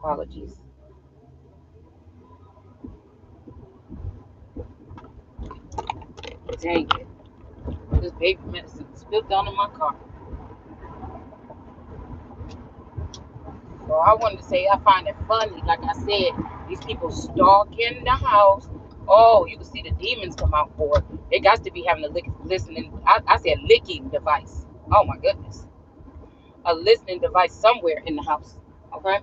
Apologies. Dang it. This baby medicine spilled down in my car. So I wanted to say I find it funny. Like I said, these people stalking the house. Oh, you can see the demons come out for it. They got to be having a listening. I said licking device. Oh my goodness. A listening device somewhere in the house. Okay?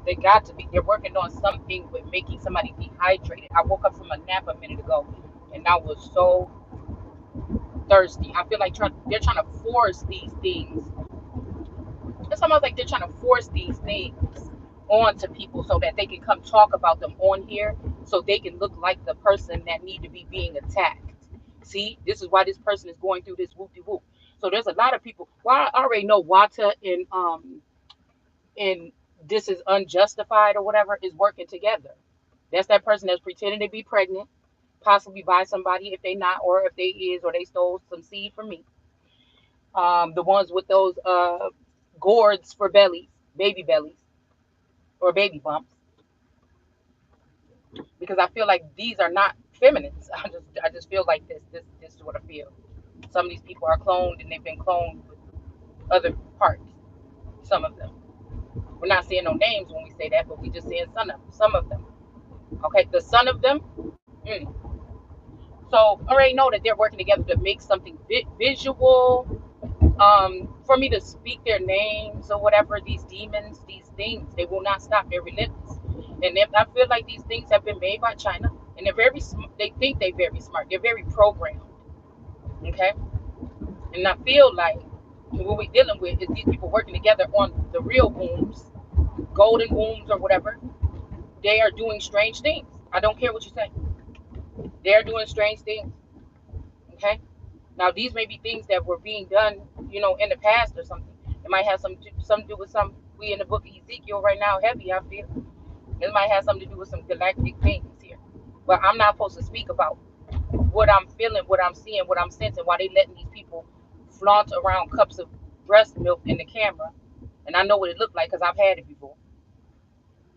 They got to be. They're working on something with making somebody dehydrated. I woke up from a nap a minute ago and I was so thirsty. I feel like they're trying to force these things. It's almost like they're trying to force these things onto people so that they can come talk about them on here so they can look like the person that need to be being attacked. See, this is why this person is going through this whoop-de-whoop. So there's a lot of people. Well, I already know Wata and this is unjustified or whatever is working together. That's that person that's pretending to be pregnant, possibly by somebody if they not, or if they is, or they stole some seed from me. The ones with those gourds for bellies, baby bellies, or baby bumps, because I feel like these are not feminines. I just feel like this is what I feel. Some of these people are cloned and they've been cloned with other parts. Some of them. We're not saying no names when we say that, but we just saying some of them. Okay, the son of them. Mm. So I already know that they're working together to make something visual. For me to speak their names or whatever, these demons, these things, they will not stop. They're relentless. And if I feel like these things have been made by China, and they're very, they think they're very smart. They're very programmed. Okay, and I feel like what we're dealing with is these people working together on the real wombs, golden wombs or whatever. They are doing strange things. I don't care what you say. They're doing strange things. Okay. Now these may be things that were being done, in the past or something. It might have some to do with some. We in the book of Ezekiel right now, heavy. I feel it might have something to do with some galactic things here. But I'm not supposed to speak about what I'm feeling, what I'm seeing, what I'm sensing. Why they letting these people flaunt around cups of breast milk in the camera, and I know what it looked like because I've had it before.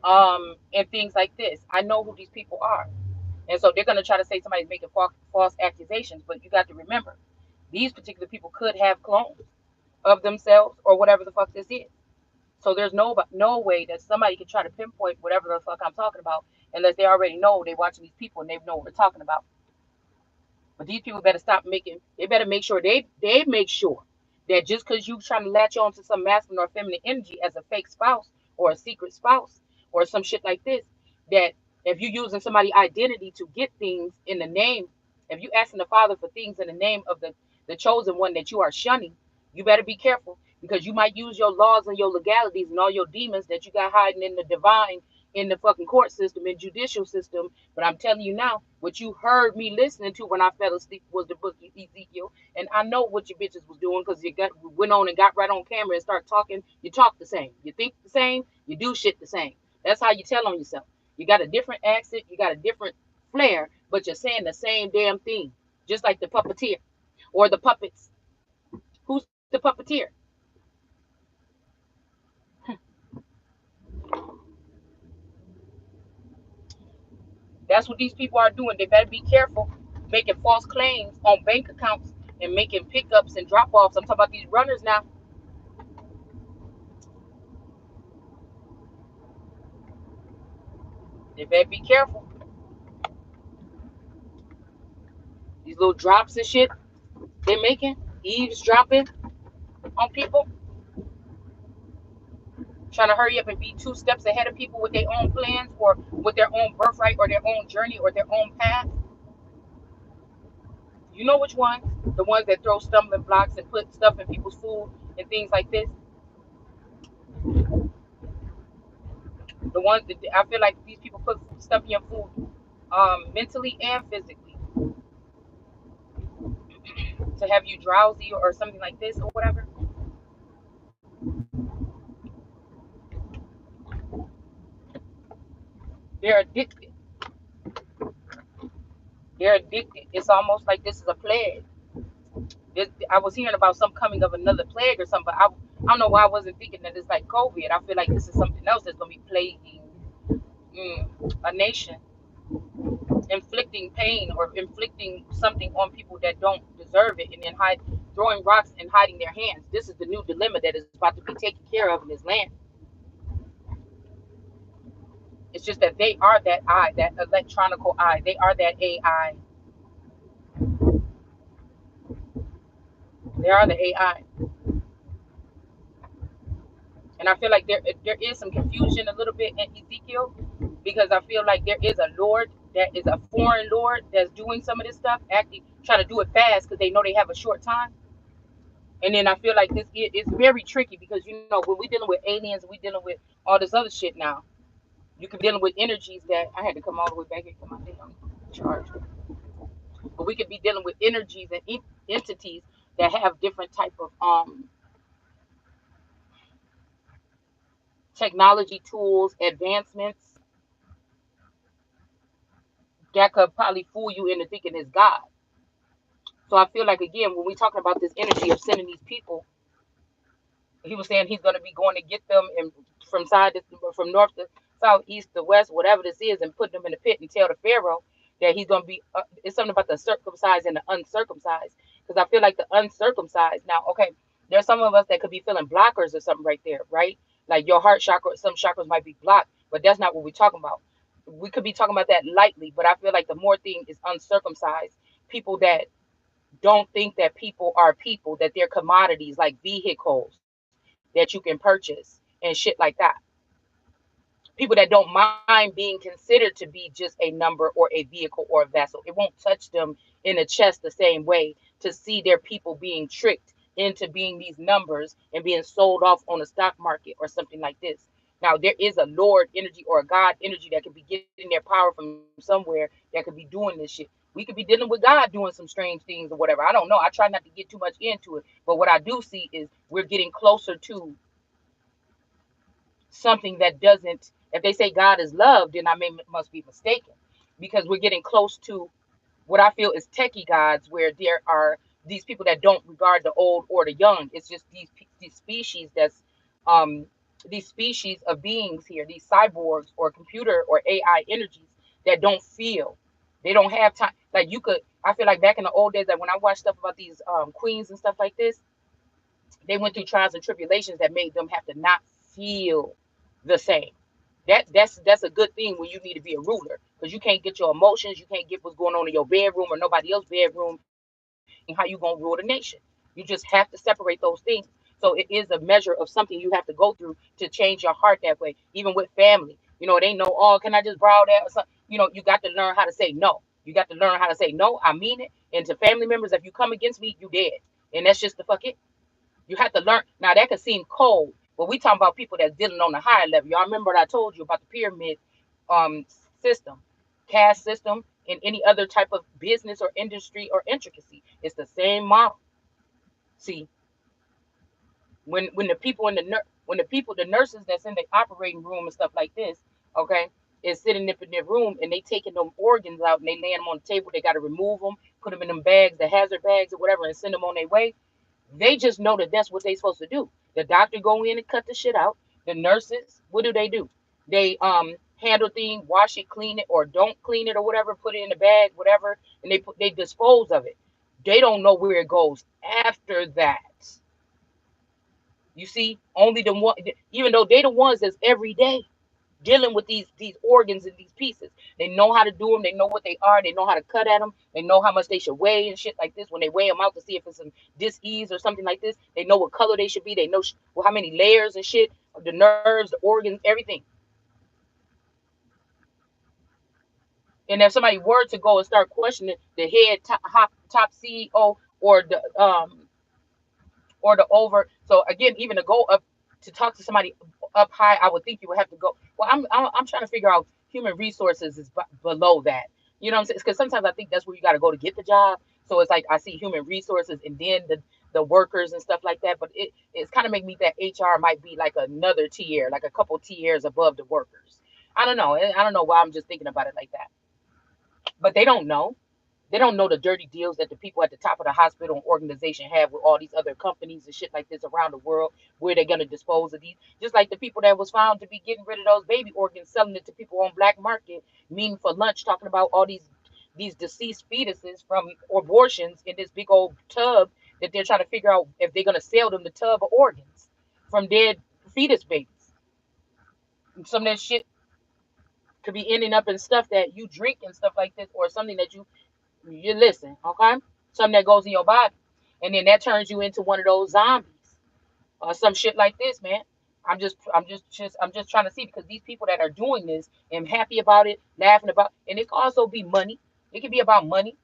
And things like this. I know who these people are. And so they're going to try to say somebody's making false accusations, but you got to remember, these particular people could have clones of themselves or whatever the fuck this is. So there's no way that somebody can try to pinpoint whatever the fuck I'm talking about unless they already know they're watching these people and they know what we're talking about. But these people better stop making. They better make sure they make sure that just because you trying to latch on to some masculine or feminine energy as a fake spouse or a secret spouse or some shit like this, that if you're using somebody's identity to get things in the name, if you asking the Father for things in the name of the chosen one that you are shunning, you better be careful because you might use your laws and your legalities and all your demons that you got hiding in the divine, in the fucking court system and judicial system. But I'm telling you now, what you heard me listening to when I fell asleep was the book of Ezekiel. And I know what your bitches was doing because went on and got right on camera and start talking. You talk the same. You think the same. You do shit the same. That's how you tell on yourself. You got a different accent. You got a different flair, but you're saying the same damn thing. Just like the puppeteer or the puppets. Who's the puppeteer? That's what these people are doing. They better be careful making false claims on bank accounts and making pickups and drop offs. I'm talking about these runners now. They better be careful. These little drops and shit they're making, eavesdropping on people, trying to hurry up and be 2 steps ahead of people with their own plans or with their own birthright or their own journey or their own path. You know which ones? The ones that throw stumbling blocks and put stuff in people's food and things like this. The ones that I feel like these people put stuff in your food, mentally and physically, to have you drowsy or something like this or whatever. They're addicted. They're addicted. It's almost like this is a plague. I was hearing about some coming of another plague or something, but I don't know why I wasn't thinking that it's like COVID. I feel like this is something else that's gonna be plaguing a nation, inflicting pain or inflicting something on people that don't deserve it, and then throwing rocks and hiding their hands. This is the new dilemma that is about to be taken care of in this land. It's just that they are that eye, that electronical eye. They are that AI. They are the AI. And I feel like there is some confusion a little bit in Ezekiel, because I feel like there is a Lord that is a foreign Lord that's doing some of this stuff, acting trying to do it fast because they know they have a short time. And then I feel like it's very tricky, because when we're dealing with aliens, we're dealing with all this other shit now. You could be dealing with energies that I had to come all the way back here to my damn charger. But we could be dealing with energies and entities that have different type of technology tools, advancements that could probably fool you into thinking it's God. So I feel like, again, when we're talking about this energy of sending these people, he was saying he's going to be going to get them and from north to south, east to west, whatever this is, and put them in the pit and tell the Pharaoh that he's going to be. It's something about the circumcised and the uncircumcised, because I feel like the uncircumcised. Now, okay, there's some of us that could be feeling blockers or something right there, right? Like your heart chakra, some chakras might be blocked, but that's not what we're talking about. We could be talking about that lightly, but I feel like the more thing is uncircumcised people that don't think that people are people, that they're commodities like vehicles that you can purchase and shit like that. People that don't mind being considered to be just a number or a vehicle or a vessel. It won't touch them in the chest the same way to see their people being tricked into being these numbers and being sold off on the stock market or something like this. Now, there is a Lord energy or a God energy that could be getting their power from somewhere that could be doing this shit. We could be dealing with God doing some strange things or whatever. I don't know. I try not to get too much into it. But what I do see is we're getting closer to something that doesn't. If they say God is love, then I must be mistaken, because we're getting close to what I feel is techie gods, where there are these people that don't regard the old or the young. It's just these species that's um these species of beings here, these cyborgs or computer or AI energies that don't feel. They don't have time. Like you could, I feel like back in the old days, that when I watched stuff about these queens and stuff like this, they went through trials and tribulations that made them have to not feel the same. That's a good thing when you need to be a ruler, because you can't get your emotions, you can't get what's going on in your bedroom or nobody else's bedroom, and how you gonna rule the nation. You just have to separate those things. So it is a measure of something you have to go through to change your heart that way. Even with family, it ain't no, oh, can I just borrow that or something. You got to learn how to say no. You got to learn how to say no, I mean it. And to family members, if you come against me, you dead. And that's just the fuck it. You have to learn. Now that could seem cold, but we talking about people that's dealing on the higher level. Y'all remember what I told you about the pyramid um system, caste system, and any other type of business or industry or intricacy. It's the same model. See, when the people in when the people, the nurses that's in the operating room and stuff like this, okay, is sitting up in their room and they taking them organs out and they laying them on the table. They got to remove them, put them in them bags, the hazard bags or whatever, and send them on their way. They just know that that's what they supposed to do. The doctor go in and cut the shit out. The nurses, what do? They handle things, wash it, clean it, or don't clean it or whatever, put it in the bag, whatever, and they dispose of it. They don't know where it goes after that. You see, only the one, even though they the ones that's every day dealing with these organs and these pieces. They know how to do them. They know what they are. They know how to cut at them. They know how much they should weigh and shit like this. When they weigh them out to see if it's some dis-ease or something like this, they know what color they should be. They know well, how many layers and shit, the nerves, the organs, everything. And if somebody were to go and start questioning the head top CEO or the over. So again, even to go up to talk to somebody up high, I would think you would have to go. Well, I'm trying to figure out human resources is below that. You know what I'm saying? Because sometimes I think that's where you got to go to get the job. So it's like I see human resources and then the workers and stuff like that. But it's kind of make me that HR might be like another tier, like a couple tiers above the workers. I don't know. I don't know why I'm just thinking about it like that. But they don't know. They don't know the dirty deals that the people at the top of the hospital and organization have with all these other companies and shit like this around the world, where they're gonna dispose of these. Just like the people that was found to be getting rid of those baby organs, selling it to people on black market, meaning for lunch, talking about all these deceased fetuses from abortions in this big old tub that they're trying to figure out if they're gonna sell them the tub of organs from dead fetus babies. And some of that shit could be ending up in stuff that you drink and stuff like this, or something that you listen, okay? Something that goes in your body. And then that turns you into one of those zombies or some shit like this, man. I'm just trying to see, because these people that are doing this and happy about it, laughing about, and it can also be money. It can be about money.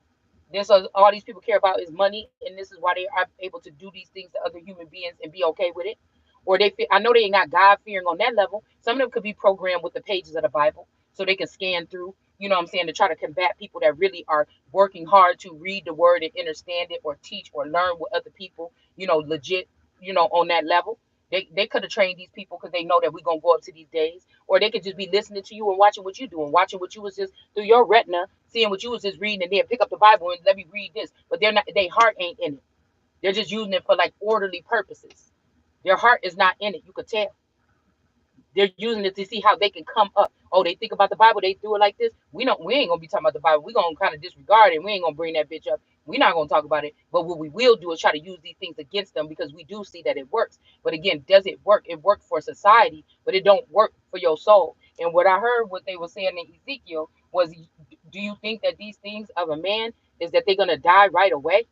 This is all these people care about is money, and this is why they are able to do these things to other human beings and be okay with it. Or I know they ain't got God fearing on that level. Some of them could be programmed with the pages of the Bible, so they can scan through. You know what I'm saying, to try to combat people that really are working hard to read the word and understand it, or teach or learn with other people. Legit. On that level. They could have trained these people because they know that we're gonna go up to these days, or they could just be listening to you and watching what you do and watching what you was just through your retina, seeing what you was just reading, and then pick up the Bible and let me read this. But they're not. Their heart ain't in it. They're just using it for like orderly purposes. Their heart is not in it. You could tell. They're using it to see how they can come up. Oh, they think about the Bible, they do it like this. We ain't gonna be talking about the Bible. We're gonna kind of disregard it. We ain't gonna bring that bitch up. We're not gonna talk about it. But what we will do is try to use these things against them, because we do see that it works. But again, does it work? It worked for society, but it don't work for your soul. And what I heard, what they were saying in Ezekiel was, do you think that these things of a man is that they're gonna die right away?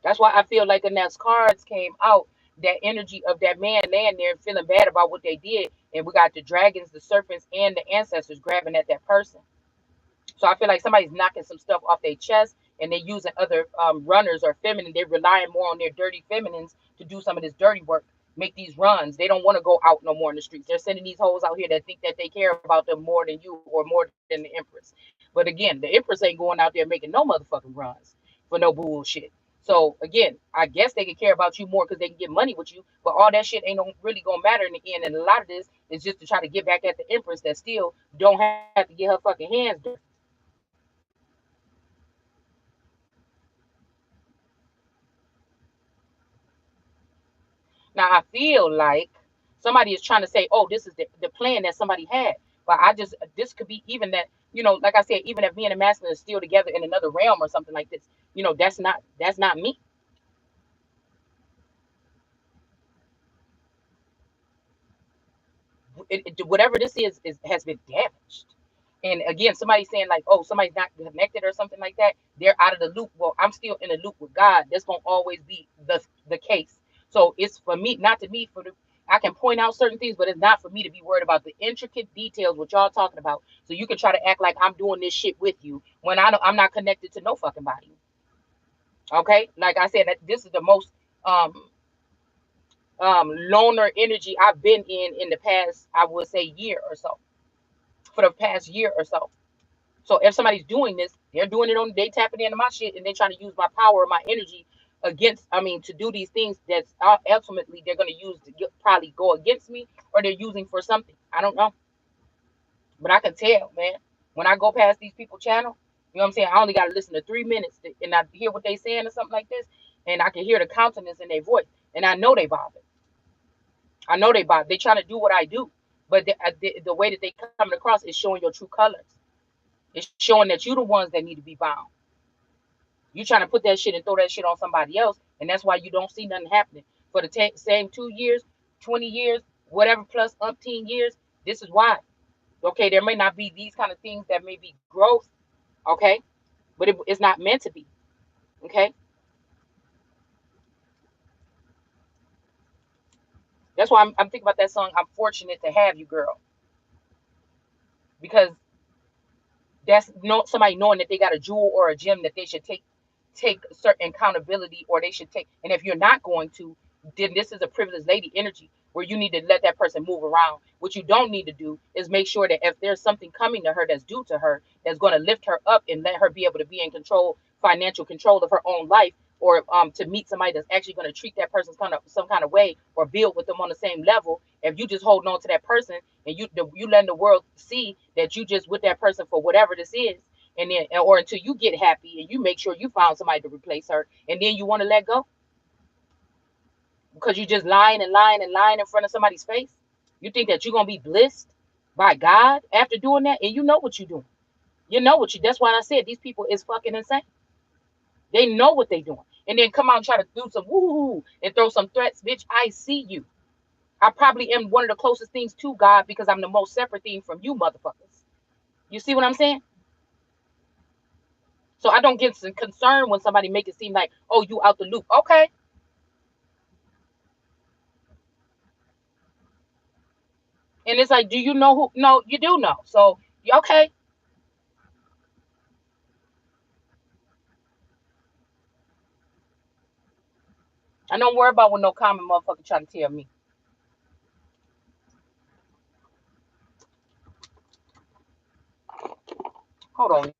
That's why I feel like when those cards came out, that energy of that man laying there feeling bad about what they did, and we got the dragons, the serpents, and the ancestors grabbing at that person. So I feel like somebody's knocking some stuff off their chest, and they're using other runners or feminine. They're relying more on their dirty feminines to do some of this dirty work, make these runs. They don't want to go out no more in the streets. They're sending these hoes out here that think that they care about them more than you or more than the Empress. But again, the Empress ain't going out there making no motherfucking runs for no bullshit. So again, I guess they can care about you more because they can get money with you, but all that shit ain't really gonna matter in the end. And a lot of this is just to try to get back at the Empress that still don't have to get her fucking hands dirty. Now I feel like somebody is trying to say, "Oh, this is the plan that somebody had," but this could be even that, like I said, even if me and the masculine is still together in another realm or something like this, that's not me. Whatever this is has been damaged. And again, somebody's saying like, "Oh, somebody's not connected or something like that. They're out of the loop." Well, I'm still in the loop with God. That's gonna always be the case. So it's for me, not to me for the. I can point out certain things, but it's not for me to be worried about the intricate details what y'all talking about. So you can try to act like I'm doing this shit with you when I'm not connected to no fucking body. Okay, like I said, that this is the most um loner energy I've been in the past, I would say, year or so. For the past year or so. So if somebody's doing this, they're doing it they tapping into my shit, and they're trying to use my power, my energy against, to do these things that's ultimately they're going to use to probably go against me, or they're using for something. I don't know. But I can tell, man, when I go past these people channel, you know what I'm saying? I only got to listen to 3 minutes and I hear what they saying or something like this. And I can hear the countenance in their voice. And I know they bothered. I know they bothered. They trying to do what I do. But the way that they coming across is showing your true colors. It's showing that you the ones that need to be bound. You trying to put that shit and throw that shit on somebody else, and that's why you don't see nothing happening for the same 2 years, 20 years, whatever plus umpteen years. This is why. Okay, there may not be these kind of things that may be growth. Okay, but it's not meant to be. Okay, that's why I'm thinking about that song. I'm fortunate to have you, girl, because that's not somebody knowing that they got a jewel or a gem that they should take certain accountability, or they should take. And if you're not going to, then this is a privileged lady energy where you need to let that person move around. What you don't need to do is make sure that if there's something coming to her that's due to her, that's going to lift her up and let her be able to be in control, financial control of her own life, or to meet somebody that's actually going to treat that person some kind of way or build with them on the same level. If you just holding on to that person and you letting the world see that you just with that person for whatever this is, and then or until you get happy and you make sure you found somebody to replace her, and then you want to let go because you just lying and lying and lying in front of somebody's face. You think that you're gonna be blessed by God after doing that, and you know what you're doing. You know what you. That's why I said these people is fucking insane. They know what they doing, and then come out and try to do some woo and throw some threats. Bitch, I see you. I probably am one of the closest things to God because I'm the most separate thing from you motherfuckers. You see what I'm saying? So I don't get concerned when somebody make it seem like, oh, you out the loop. Okay. And it's like, do you know who? No, you do know. So, okay. I don't worry about what no common motherfucker trying to tell me. Hold on.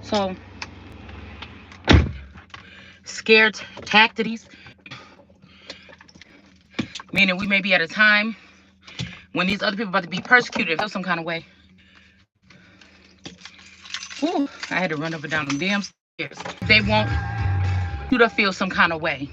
So, scared tactics, meaning we may be at a time when these other people about to be persecuted, feel some kind of way. Ooh, I had to run up and down them damn stairs. They won't you to feel some kind of way.